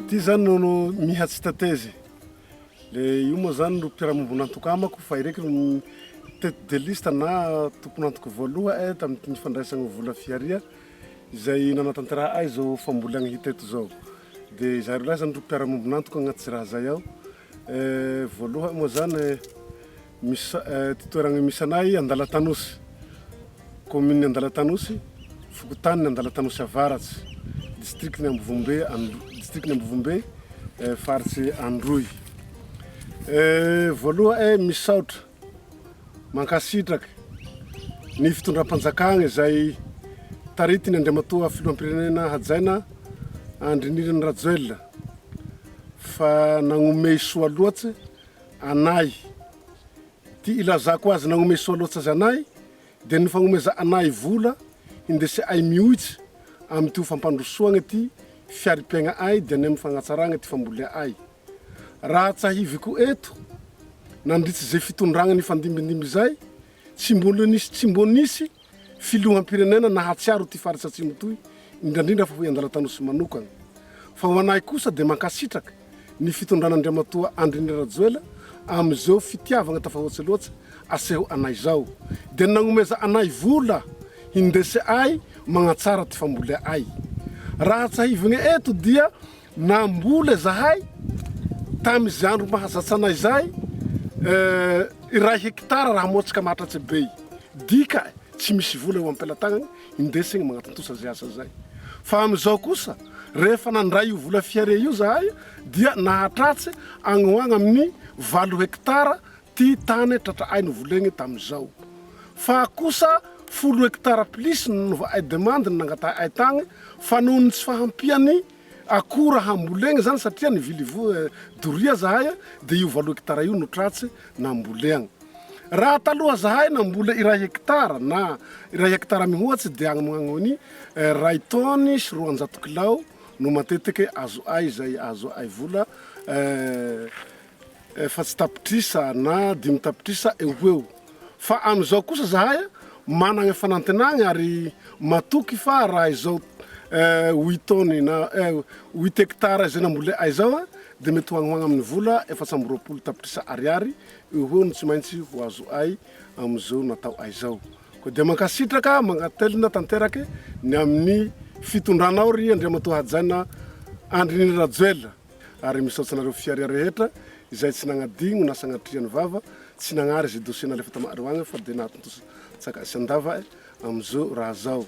Ty zany no mihatsy tatezy. Le io moa zany no mpiara-monibon'antoko amako fa ireky no tête de liste na tompon'antoko voaloha tamin'ny fandraisana vola fiharia izay nanatantara ay zao Mpamboly agny hita eto zao. De zay lahy zany ro mpiara-monibon'antoko agnaty raha zay ao. Voaloha moa zany toerana misy anay Andalan-Tanosy, commune Andalan-Tanosy, Fokotany Andalan-Tanosy avaratsy, distrikan'Ambovombe, Faritra Androy. Voaloha misaotra mankasitraka ny fitondram-panjakana izay taritiny Andriamatoa filoham-pirenena hajaina Andrinirany Rajoelina fa nagnome soa loatsy anay. Ty ilazako azy nagnome soa loatsy azy anay dia ny fagnomeza anay vola indesy ay mihoitsy amin'ny ty fampandrosoagna ty fiari-piaigna ay dia ny amin'ny fagnatsaragna ty fambolia ay. Raha tsahiviko eto nandritsy zay fitondragna ny fandimbindimby zay tsy mbô nisy filoham-pirenena nahatsiaro ty faritsy atsimo toy indrindra fa hoe Andalan-Tanosy manokana. Fa ho anay kosa dia mankasitraka ny fitondran'Andriamatoa Andrinirany Rajoelina amizao fitiavagna tafahoatsy loatsy aseho anay zao. Dia nagnomeza anay vola indesy ay magnatsara ty fambolia ay. Raha tsahivigna eto dia nambola zahay tamizay andro mahazatsa anay zay iray hekitara raha moatsika mahatratsy be. Dika tsy misy vola eo am-pelatagnany indesy igny magnatontosa zay asa zay. Fa amizao kosa rehefa nandray io vola fiharia io zahay dia nahatratsy agny ho agny amin'ny 8 hekitara ty tany tratra ay no volegny tamizao. Fa kosa 10 hekitara plus nova ay demande nangata ay tagny fa noho ny tsy fahampiany akora hambolegny zany satria nivily doria zahay dia io 8 hekitara io no tratsy namboleagny. Raha taloha zahay nambola iray hekitara na iray hekitara mihoatsy dia agny magnano ray taony sy 200 kilao no matetiky azo ay zay azo ay vola fa tsy tapitrisa na 5 tapitrisa eo. Fa amizao kosa zahay managna fanantenagny ary matoky fa raha izao 8 taony na 8 hekitara zay nambola ay zao dia mety hoagny amin'ny vola 420 tapitrisa ariary eo no tsy maintsy ho azo ay amizao natao ay zao. Ko dia mankasitraka magnatelina tanteraky ny amin'ny fitondranao ry Andriamatoa hajaina Andrinirany Rajoelina ary misaotsy anareo fiharia rehetra izay tsy nagnadigno na sagnatriany vava tsy nagnary zay dossier nalefa tamareo agny fa dia nahatontosa tsaka sy andava amizao raha zao.